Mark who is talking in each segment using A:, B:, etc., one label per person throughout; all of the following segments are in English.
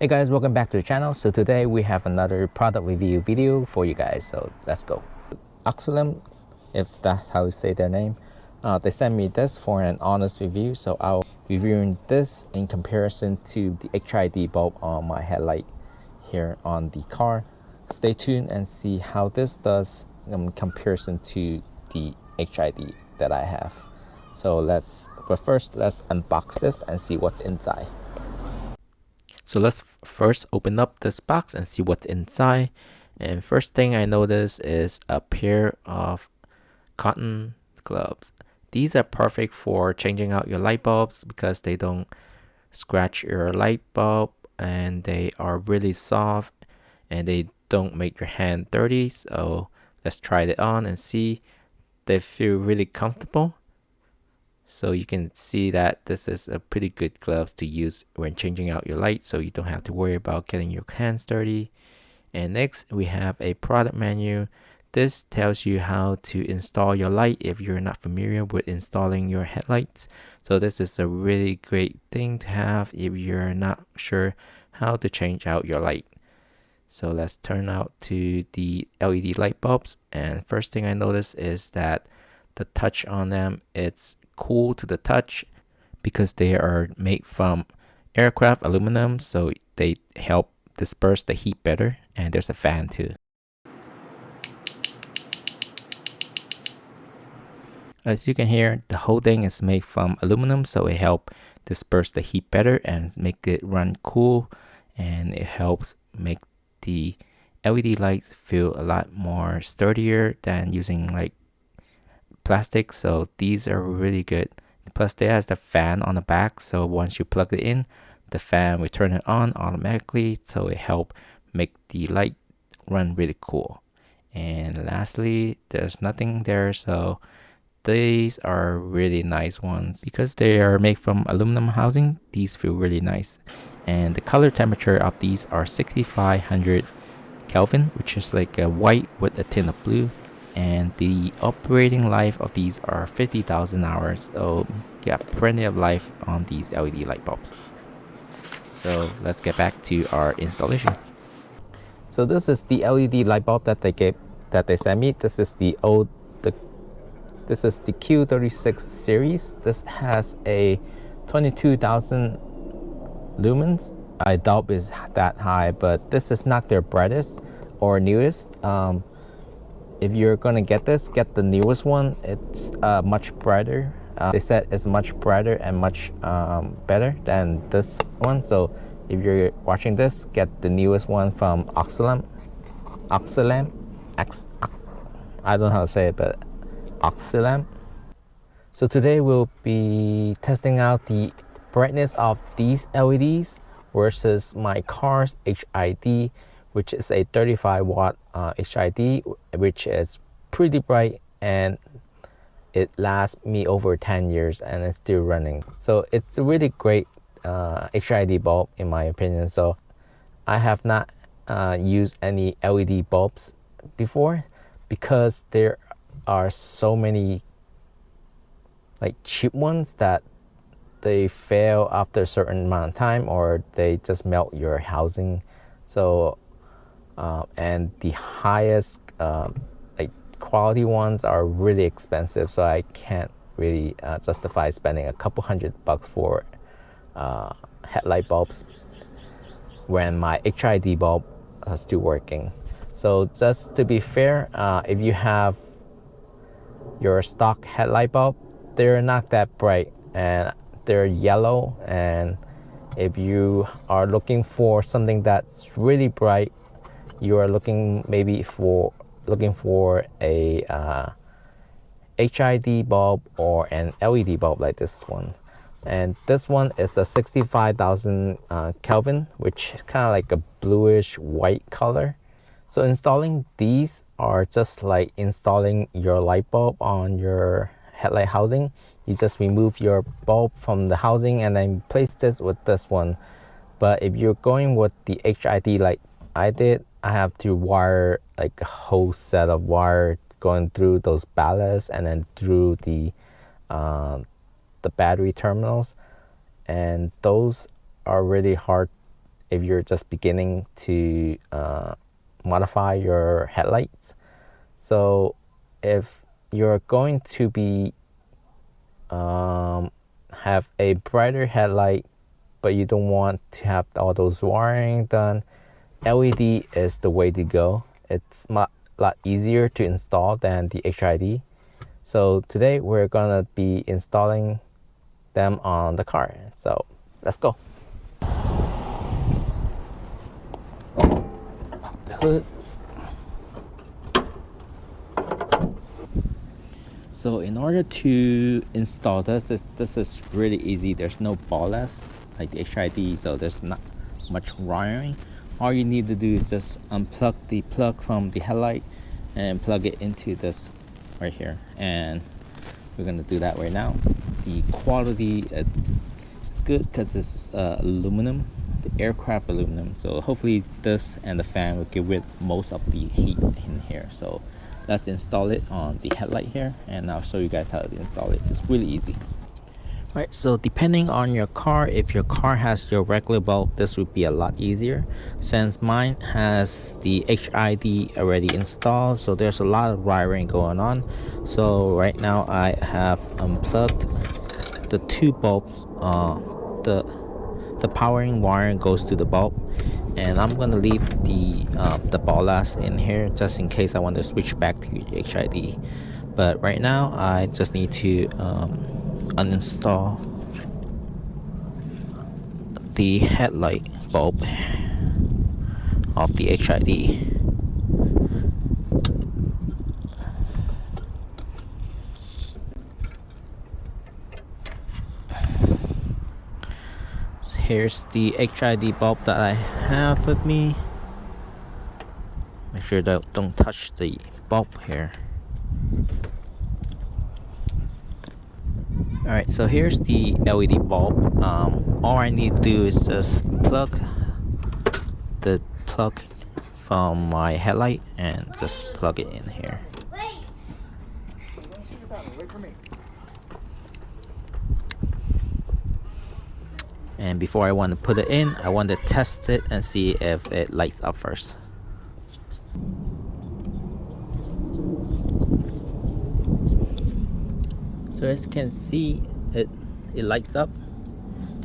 A: Hey guys, welcome back to the channel. So today we have another product review video for you guys, so let's go. OXILAM, if that's how you say their name, they sent me this for an honest review, so I'll be reviewing this in comparison to the HID bulb on my headlight here on the car. Stay tuned and see how this does in comparison to the HID that I have. So but first let's unbox this and see what's inside. So let's first open up this box and see what's inside. And first thing I notice is a pair of cotton gloves. These are perfect for changing out your light bulbs because they don't scratch your light bulb and they are really soft and they don't make your hand dirty. So let's try it on and see. They feel really comfortable. So you can see that this is a pretty good gloves to use when changing out your light, so you don't have to worry about getting your hands dirty. And next we have a product manual. This tells you how to install your light if you're not familiar with installing your headlights. So this is a really great thing to have if you're not sure how to change out your light. So let's turn out to the LED light bulbs, and first thing I notice is that the touch on them, it's cool to the touch because they are made from aircraft aluminum, so they help disperse the heat better, and there's a fan too. As you can hear, the whole thing is made from aluminum, so it helps disperse the heat better and make it run cool, and it helps make the LED lights feel a lot more sturdier than using like plastic. So these are really good. Plus they has the fan on the back, so once you plug it in, the fan will turn it on automatically, so it help make the light run really cool. And lastly, there's nothing there, so these are really nice ones because they are made from aluminum housing. These feel really nice, and the color temperature of these are 6500 Kelvin, which is like a white with a tint of blue. And the operating life of these are 50,000 hours, so yeah, plenty of life on these LED light bulbs. So let's get back to our installation. So this is the LED light bulb that they sent me. This is the Q36 series. This has a 22,000 lumens. I doubt it's that high, but this is not their brightest or newest. If you're gonna get this, get the newest one. It's much brighter. They said it's much brighter and much better than this one. So if you're watching this, get the newest one from OXILAM. I don't know how to say it, but OXILAM. So today we'll be testing out the brightness of these LEDs versus my car's HID, which is a 35 watt HID, which is pretty bright, and it lasts me over 10 years and it's still running. So it's a really great HID bulb in my opinion. So I have not used any LED bulbs before because there are so many like cheap ones that they fail after a certain amount of time, or they just melt your housing. So and the highest like quality ones are really expensive, so I can't really justify spending a couple $100 for headlight bulbs when my HID bulb is still working. So just to be fair, if you have your stock headlight bulb, they're not that bright and they're yellow, and if you are looking for something that's really bright, you are looking for a HID bulb or an LED bulb like this one. And this one is a 65,000 Kelvin, which is kind of like a bluish white color. So installing these are just like installing your light bulb on your headlight housing. You just remove your bulb from the housing and then place this with this one. But if you're going with the HID like I did, I have to wire like a whole set of wire going through those ballasts and then through the battery terminals, and those are really hard if you're just beginning to modify your headlights. So if you're going to be have a brighter headlight, but you don't want to have all those wiring done, LED is the way to go. It's a lot easier to install than the HID. So today we're gonna be installing them on the car. So let's go. Pop the hood. So in order to install this is really easy. There's no ballast like the HID, so there's not much wiring. All you need to do is just unplug the plug from the headlight and plug it into this right here, and we're gonna do that right now. The quality is good because it's aluminum, the aircraft aluminum, so hopefully this and the fan will get rid most of the heat in here. So let's install it on the headlight here, and I'll show you guys how to install it. It's really easy. Right, so depending on your car, if your car has your regular bulb, this would be a lot easier. Since mine has the HID already installed, so there's a lot of wiring going on. So right now I have unplugged the two bulbs. The powering wiring goes to the bulb, and I'm gonna leave the ballast in here just in case I want to switch back to HID. But right now I just need to uninstall the headlight bulb of the HID. So here's the HID bulb that I have with me. Make sure that don't touch the bulb here. Alright, so here's the LED bulb. All I need to do is just plug the plug from my headlight and just plug it in here. And before I want to put it in, I want to test it and see if it lights up first. So as you can see, it lights up.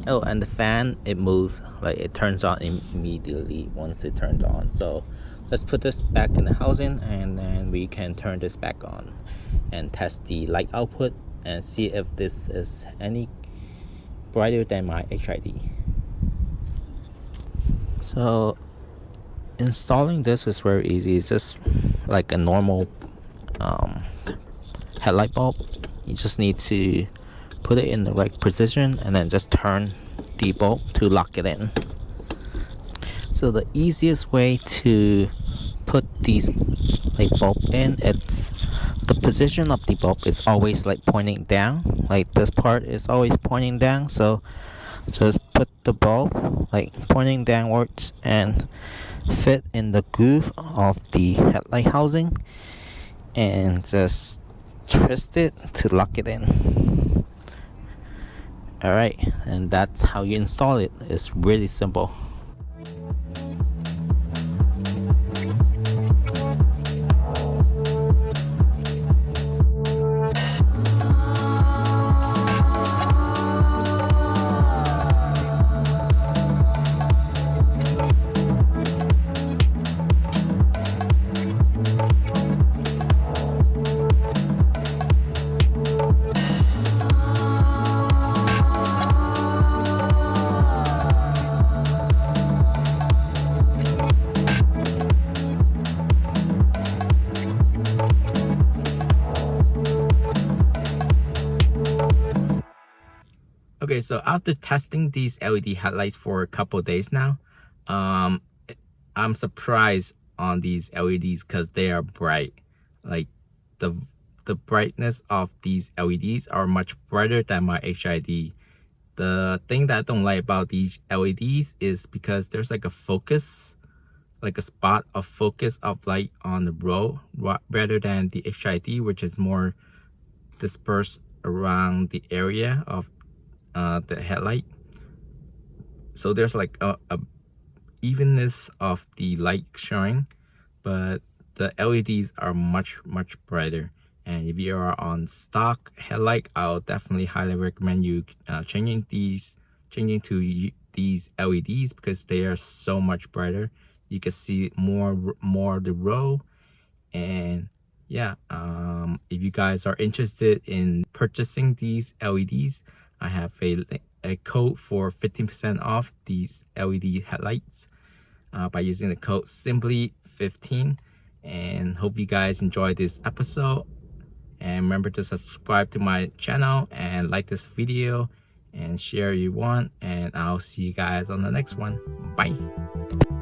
A: Oh, and the fan, it moves, like it turns on immediately once it turns on. So let's put this back in the housing, and then we can turn this back on and test the light output and see if this is any brighter than my HID. So installing this is very easy. It's just like a normal headlight bulb. You just need to put it in the right position and then just turn the bulb to lock it in. So the easiest way to put these light bulb in, it's the position of the bulb is always like pointing down. Like this part is always pointing down, so just put the bulb like pointing downwards and fit in the groove of the headlight housing, and just twist it to lock it in. Alright, and that's how you install it. It's really simple. Okay, so after testing these LED headlights for a couple days now, I'm surprised on these LEDs because they are bright. Like the brightness of these LEDs are much brighter than my HID. The thing that I don't like about these LEDs is because there's like a focus, like a spot of focus of light on the road rather than the HID, which is more dispersed around the area of the headlight. So there's like a evenness of the light showing, but the LEDs are much brighter. And if you are on stock headlight, I'll definitely highly recommend you changing to these LEDs because they are so much brighter. You can see more of the road. And yeah, if you guys are interested in purchasing these LEDs, I have a code for 15% off these LED headlights by using the code simply15. And hope you guys enjoy this episode, and remember to subscribe to my channel and like this video and share if you want, and I'll see you guys on the next one. Bye.